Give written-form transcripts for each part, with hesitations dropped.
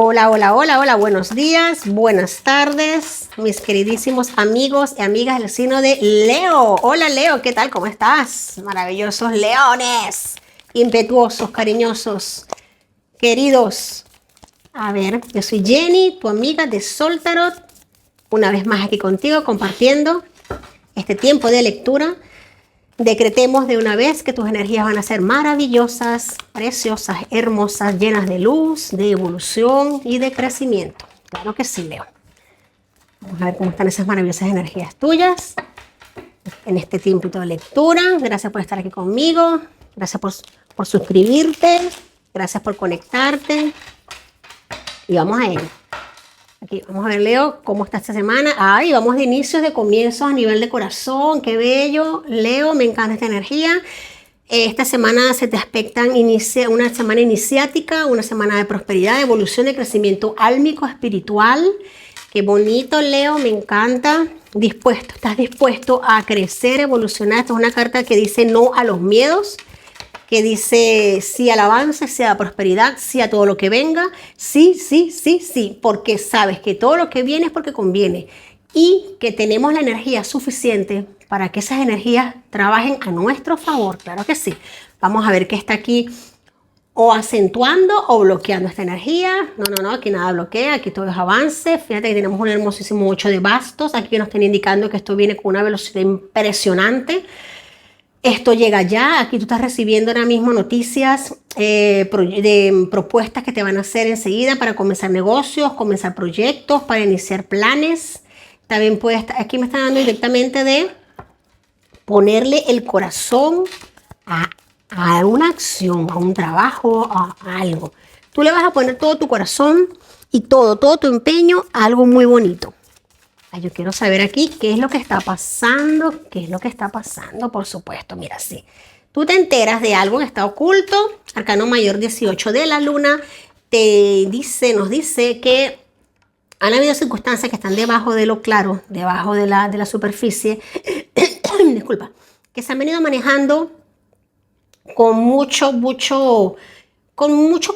Hola, hola, hola, hola, buenos días, buenas tardes, mis queridísimos amigos y amigas del signo de Leo. Hola Leo, ¿qué tal? ¿Cómo estás? Maravillosos leones, impetuosos, cariñosos, queridos. A ver, yo soy Jenny, tu amiga de Sol Tarot, una vez más aquí contigo compartiendo este tiempo de lectura. Decretemos de una vez que tus energías van a ser maravillosas, preciosas, hermosas, llenas de luz, de evolución y de crecimiento. Claro que sí, Leo. Vamos a ver cómo están esas maravillosas energías tuyas en este tiempo de lectura. Gracias por estar aquí conmigo. Gracias por suscribirte. Gracias por conectarte. Y vamos a ello. Aquí vamos a ver, Leo, cómo está esta semana. Ay, vamos de inicios, de comienzos a nivel de corazón. Qué bello. Leo, me encanta esta energía. Esta semana se te aspectan una semana iniciática, una semana de prosperidad, de evolución, de crecimiento álmico, espiritual. Qué bonito, Leo, me encanta. Estás dispuesto a crecer, evolucionar. Esta es una carta que dice no a los miedos, que dice sí al avance, sí a la prosperidad, sí a todo lo que venga, sí, sí, sí, sí, porque sabes que todo lo que viene es porque conviene y que tenemos la energía suficiente para que esas energías trabajen a nuestro favor, claro que sí. Vamos a ver qué está aquí o acentuando o bloqueando esta energía. No, aquí nada bloquea, aquí todo es avance. Fíjate que tenemos un hermosísimo 8 de bastos, aquí nos están indicando que esto viene con una velocidad impresionante. Esto llega ya, aquí tú estás recibiendo ahora mismo noticias de propuestas que te van a hacer enseguida para comenzar negocios, comenzar proyectos, para iniciar planes. También puede estar, aquí me está dando directamente de ponerle el corazón a una acción, a un trabajo, a algo. Tú le vas a poner todo tu corazón y todo tu empeño a algo muy bonito. Yo quiero saber aquí qué es lo que está pasando, por supuesto. Mira, sí. Tú te enteras de algo que está oculto. Arcano mayor 18 de la luna nos dice que han habido circunstancias que están debajo de lo claro, debajo de la superficie, disculpa, que se han venido manejando con mucho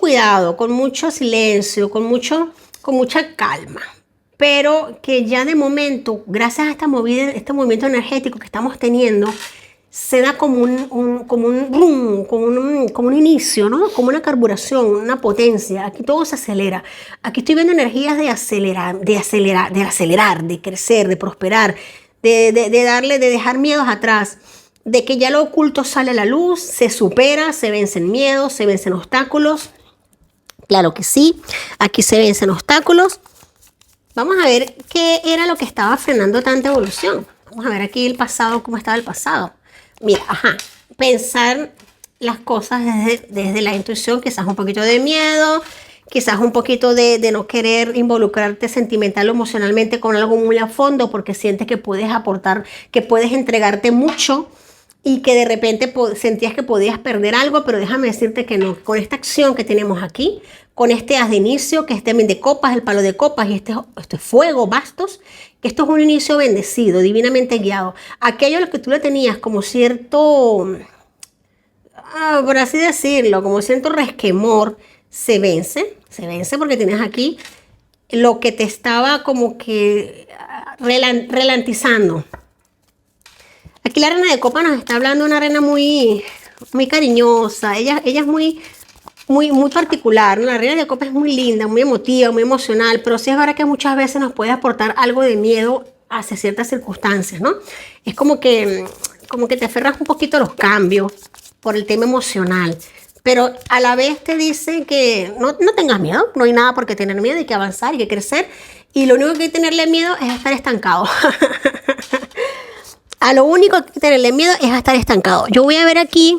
cuidado, con mucho silencio, con mucha calma. Pero que ya de momento, gracias a esta movida, este movimiento energético que estamos teniendo, se da como un inicio, ¿no? Como una carburación, una potencia. Aquí todo se acelera. Aquí estoy viendo energías de acelerar, de crecer, de prosperar, de dejar miedos atrás, de que ya lo oculto sale a la luz, se supera, se vencen miedos, se vencen obstáculos. Claro que sí, aquí se vencen obstáculos. Vamos a ver qué era lo que estaba frenando tanta evolución. Vamos a ver aquí el pasado, cómo estaba el pasado. Mira, pensar las cosas desde la intuición, quizás un poquito de miedo, quizás un poquito de no querer involucrarte sentimental o emocionalmente con algo muy a fondo porque sientes que puedes aportar, que puedes entregarte mucho y que de repente sentías que podías perder algo, pero déjame decirte que no. Con esta acción que tenemos aquí, con este as de inicio, que es también de copas, el palo de copas y este fuego, bastos, que esto es un inicio bendecido, divinamente guiado. Aquello a lo que tú le tenías como cierto, por así decirlo, como cierto resquemor, se vence porque tienes aquí lo que te estaba como que relantizando. Aquí la reina de copas nos está hablando de una reina muy cariñosa. Ella es muy particular, ¿no? La reina de copas es muy linda, muy emotiva, muy emocional, pero sí es verdad que muchas veces nos puede aportar algo de miedo hacia ciertas circunstancias, ¿no? Es como que te aferras un poquito a los cambios por el tema emocional, pero a la vez te dice que no tengas miedo, no hay nada por qué tener miedo, hay que avanzar, hay que crecer, y lo único que hay que tenerle miedo es estar estancado. A lo único que hay que tenerle miedo es a estar estancado. Yo voy a ver aquí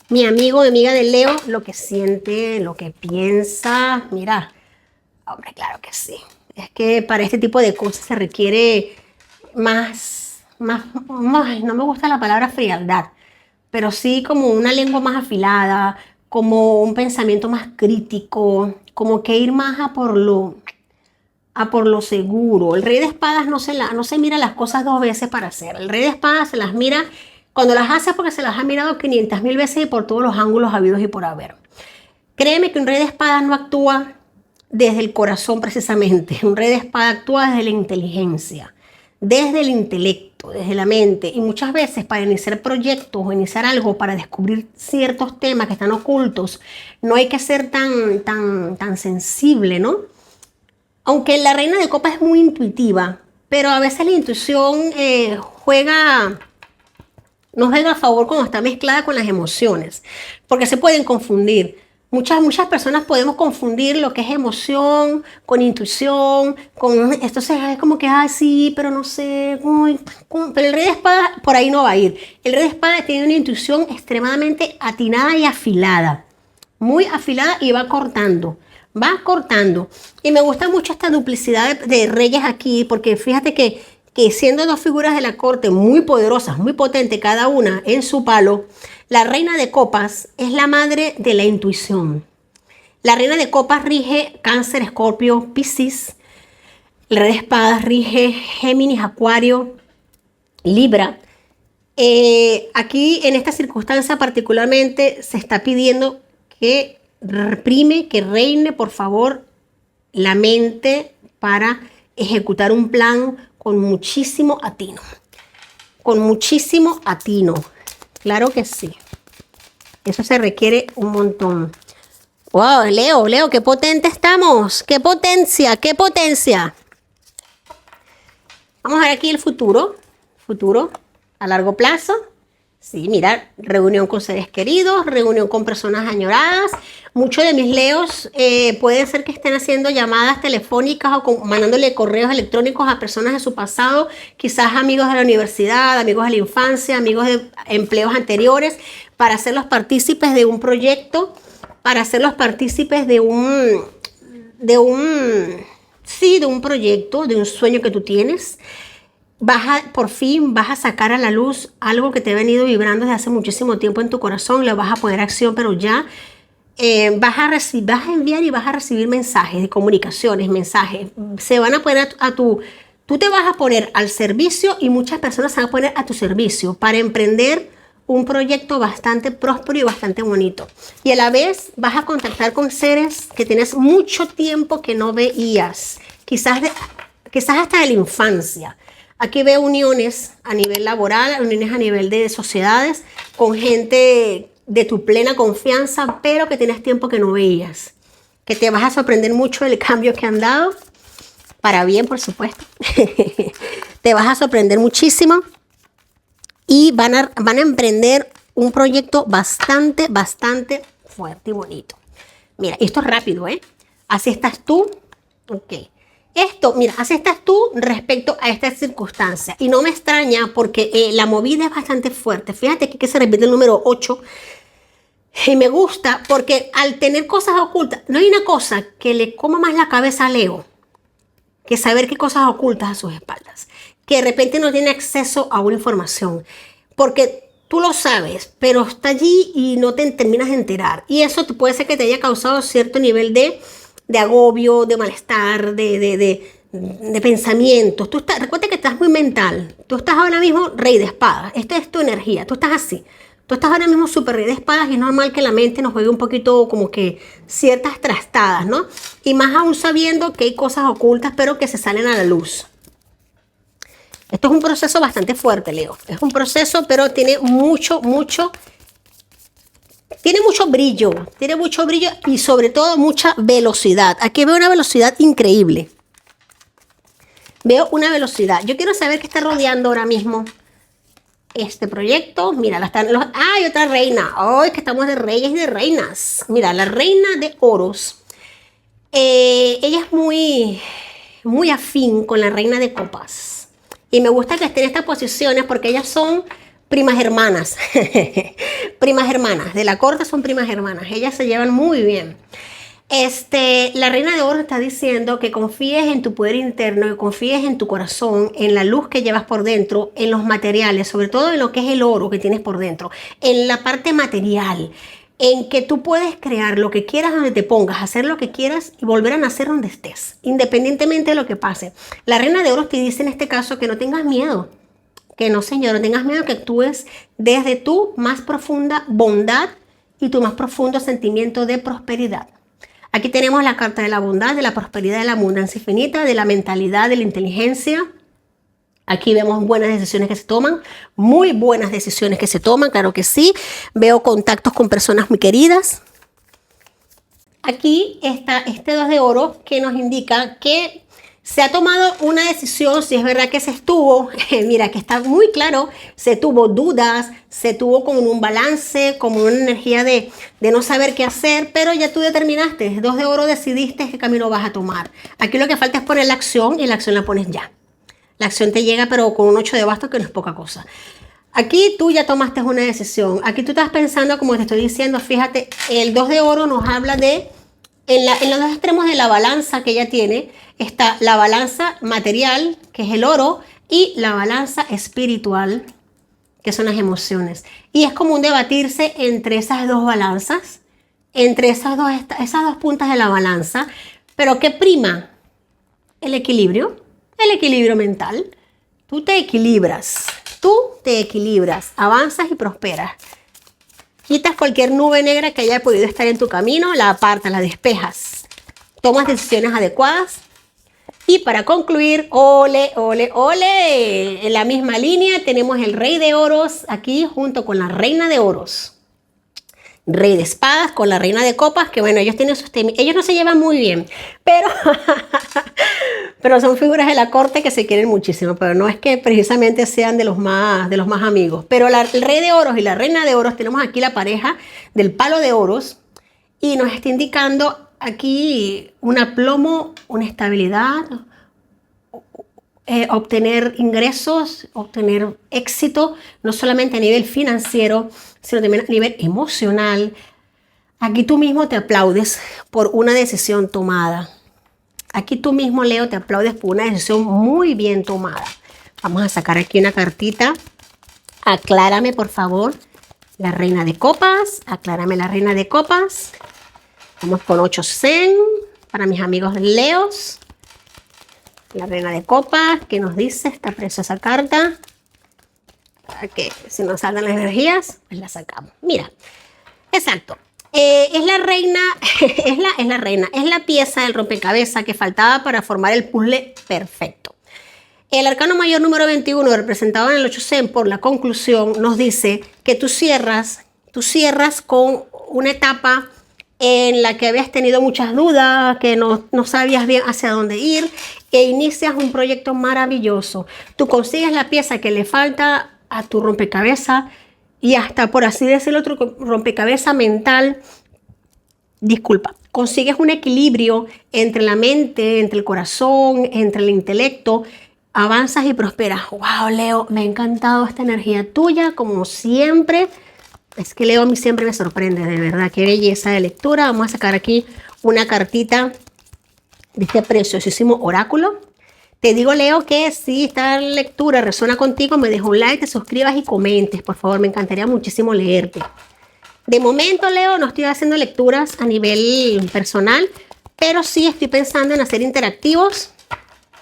mi amigo o amiga de Leo, lo que siente, lo que piensa. Mira, hombre, claro que sí. Es que para este tipo de cosas se requiere no me gusta la palabra frialdad, pero sí como una lengua más afilada, como un pensamiento más crítico, como que ir más a por lo seguro. El rey de espadas no se mira las cosas dos veces para hacer. El rey de espadas se las mira cuando las hace porque se las ha mirado 500.000 veces y por todos los ángulos habidos y por haber. Créeme que un rey de espadas no actúa desde el corazón precisamente. Un rey de espadas actúa desde la inteligencia, desde el intelecto, desde la mente. Y muchas veces para iniciar proyectos o iniciar algo, para descubrir ciertos temas que están ocultos, no hay que ser tan sensible, ¿no? Aunque la reina de copas es muy intuitiva, pero a veces la intuición no juega a favor cuando está mezclada con las emociones, porque se pueden confundir. Muchas personas podemos confundir lo que es emoción con intuición, entonces es como que, sí, pero no sé, uy, pero el rey de espadas por ahí no va a ir. El rey de espadas tiene una intuición extremadamente atinada y afilada, muy afilada, y va cortando. Va cortando. Y me gusta mucho esta duplicidad de reyes aquí, porque fíjate que siendo dos figuras de la corte muy poderosas, muy potentes cada una en su palo, la reina de copas es la madre de la intuición. La reina de copas rige Cáncer, Escorpio, Piscis. El rey de espadas rige Géminis, Acuario, Libra. Aquí en esta circunstancia particularmente se está pidiendo que que reine por favor la mente para ejecutar un plan con muchísimo atino. Con muchísimo atino. Claro que sí. Eso se requiere un montón. ¡Wow! Leo, qué potente estamos. ¡Qué potencia! ¡Qué potencia! Vamos a ver aquí el futuro. Futuro a largo plazo. Sí, mira, reunión con seres queridos, reunión con personas añoradas. Muchos de mis leos puede ser que estén haciendo llamadas telefónicas o mandándole correos electrónicos a personas de su pasado, quizás amigos de la universidad, amigos de la infancia, amigos de empleos anteriores, para hacerlos partícipes de un proyecto, para hacerlos partícipes de un proyecto, de un sueño que tú tienes. Por fin vas a sacar a la luz algo que te ha venido vibrando desde hace muchísimo tiempo en tu corazón, le vas a poner acción, pero ya vas a enviar y vas a recibir mensajes de comunicaciones, mensajes. Se van a poner tú te vas a poner al servicio y muchas personas se van a poner a tu servicio para emprender un proyecto bastante próspero y bastante bonito. Y a la vez vas a contactar con seres que tienes mucho tiempo que no veías, quizás hasta de la infancia. Aquí veo uniones a nivel laboral, uniones a nivel de sociedades, con gente de tu plena confianza, pero que tienes tiempo que no veías. Que te vas a sorprender mucho del cambio que han dado, para bien, por supuesto. Te vas a sorprender muchísimo y van a emprender un proyecto bastante fuerte y bonito. Mira, esto es rápido, ¿eh? Así estás tú. Ok. Así estás tú respecto a esta circunstancia. Y no me extraña porque la movida es bastante fuerte. Fíjate que se repite el número 8. Y me gusta porque al tener cosas ocultas, no hay una cosa que le coma más la cabeza a Leo que saber qué cosas ocultas a sus espaldas. Que de repente no tiene acceso a una información. Porque tú lo sabes, pero está allí y no te terminas de enterar. Y eso puede ser que te haya causado cierto nivel de agobio, de malestar, de pensamientos. Recuerda que estás muy mental. Tú estás ahora mismo rey de espadas. Esta es tu energía. Tú estás así. Tú estás ahora mismo súper rey de espadas y es normal que la mente nos juegue un poquito como que ciertas trastadas, ¿no? Y más aún sabiendo que hay cosas ocultas, pero que se salen a la luz. Esto es un proceso bastante fuerte, Leo. Es un proceso, pero tiene mucho brillo y sobre todo mucha velocidad. Aquí veo una velocidad increíble. Veo una velocidad. Yo quiero saber qué está rodeando ahora mismo este proyecto. Mira, hay otra reina. Hoy que estamos de reyes y de reinas. Mira, la reina de oros. Ella es muy afín con la reina de copas. Y me gusta que esté en estas posiciones porque ellas son primas hermanas. Primas hermanas. De la corte son primas hermanas. Ellas se llevan muy bien. La reina de oro está diciendo que confíes en tu poder interno, que confíes en tu corazón, en la luz que llevas por dentro, en los materiales, sobre todo en lo que es el oro que tienes por dentro, en la parte material, en que tú puedes crear lo que quieras donde te pongas, hacer lo que quieras y volver a nacer donde estés, independientemente de lo que pase. La reina de oro te dice en este caso que no tengas miedo, que no, señor, no tengas miedo, que actúes desde tu más profunda bondad y tu más profundo sentimiento de prosperidad. Aquí tenemos la carta de la bondad, de la prosperidad, de la abundancia infinita, de la mentalidad, de la inteligencia. Aquí vemos buenas decisiones que se toman, muy buenas decisiones que se toman, claro que sí. Veo contactos con personas muy queridas. Aquí está este 2 de oro que nos indica que se ha tomado una decisión, si es verdad que se estuvo, mira que está muy claro, se tuvo dudas, se tuvo como un balance, como una energía de no saber qué hacer, pero ya tú determinaste, 2 de oro, decidiste qué camino vas a tomar. Aquí lo que falta es poner la acción y la acción la pones ya. La acción te llega pero con un 8 de bastos que no es poca cosa. Aquí tú ya tomaste una decisión, aquí tú estás pensando, como te estoy diciendo, fíjate, el 2 de oro nos habla de en los dos extremos de la balanza que ella tiene, está la balanza material, que es el oro, y la balanza espiritual, que son las emociones. Y es como un debatirse entre esas dos balanzas, entre esas dos puntas de la balanza. Pero ¿qué prima? El equilibrio mental. Tú te equilibras, avanzas y prosperas. Quitas cualquier nube negra que haya podido estar en tu camino, la apartas, la despejas. Tomas decisiones adecuadas. Y para concluir, ole, ole, ole. En la misma línea tenemos el rey de oros aquí junto con la reina de oros. Rey de espadas con la reina de copas, que bueno, ellos tienen sus temas. Ellos no se llevan muy bien, pero son figuras de la corte que se quieren muchísimo, pero no es que precisamente sean de los más amigos. Pero el rey de oros y la reina de oros, tenemos aquí la pareja del palo de oros y nos está indicando aquí un aplomo, una estabilidad, obtener ingresos, obtener éxito, no solamente a nivel financiero, sino también a nivel emocional. Aquí tú mismo te aplaudes por una decisión tomada. Aquí tú mismo, Leo, te aplaudes por una decisión muy bien tomada. Vamos a sacar aquí una cartita. Aclárame, por favor, la reina de copas. Aclárame la reina de copas. Vamos con 8 zen para mis amigos Leos. La reina de copas, ¿qué nos dice esta preciosa carta? Para que si nos salgan las energías, pues la sacamos. Mira, exacto. Es la reina, es la pieza del rompecabezas que faltaba para formar el puzzle perfecto. El arcano mayor número 21, representado en el 8 zen por la conclusión, nos dice que tú cierras con una etapa en la que habías tenido muchas dudas, que no sabías bien hacia dónde ir, e inicias un proyecto maravilloso. Tú consigues la pieza que le falta a tu rompecabezas y hasta, por así decirlo, otro rompecabezas mental. Disculpa, consigues un equilibrio entre la mente, entre el corazón, entre el intelecto, avanzas y prosperas. Wow, Leo, me ha encantado esta energía tuya, como siempre. Es que Leo a mí siempre me sorprende, de verdad, qué belleza de lectura. Vamos a sacar aquí una cartita de este preciosísimo oráculo. Te digo, Leo, que si esta lectura resuena contigo, me dejas un like, te suscribas y comentes, por favor, me encantaría muchísimo leerte. De momento, Leo, no estoy haciendo lecturas a nivel personal, pero sí estoy pensando en hacer interactivos.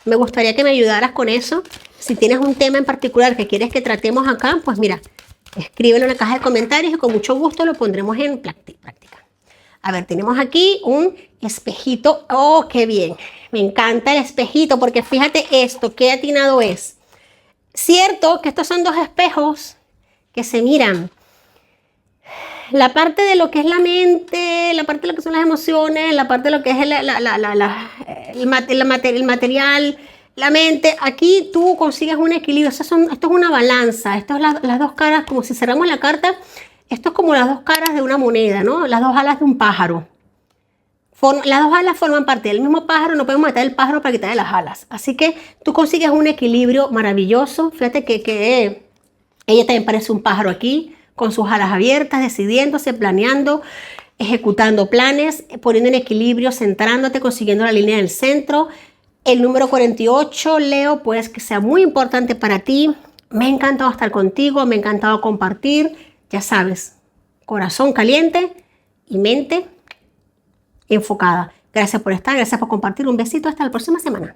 Me gustaría que me ayudaras con eso. Si tienes un tema en particular que quieres que tratemos acá, pues mira, escríbelo en la caja de comentarios y con mucho gusto lo pondremos en práctica. A ver, tenemos aquí un espejito. ¡Oh, qué bien! Me encanta el espejito porque fíjate esto, qué atinado es. Cierto que estos son dos espejos que se miran. La parte de lo que es la mente, la parte de lo que son las emociones, la parte de lo que es el material, la mente. Aquí tú consigues un equilibrio. Esto es una balanza. Esto es las dos caras, como si cerramos la carta. Esto es como las dos caras de una moneda, ¿no? Las dos alas de un pájaro. Las dos alas forman parte del mismo pájaro. No podemos matar el pájaro para quitarle las alas. Así que tú consigues un equilibrio maravilloso. Fíjate que ella también parece un pájaro aquí, con sus alas abiertas, decidiéndose, planeando, ejecutando planes, poniendo en equilibrio, centrándote, consiguiendo la línea del centro. El número 48, Leo, pues que sea muy importante para ti. Me ha encantado estar contigo, me ha encantado compartir. Ya sabes, corazón caliente y mente enfocada. Gracias por estar, gracias por compartir. Un besito, hasta la próxima semana.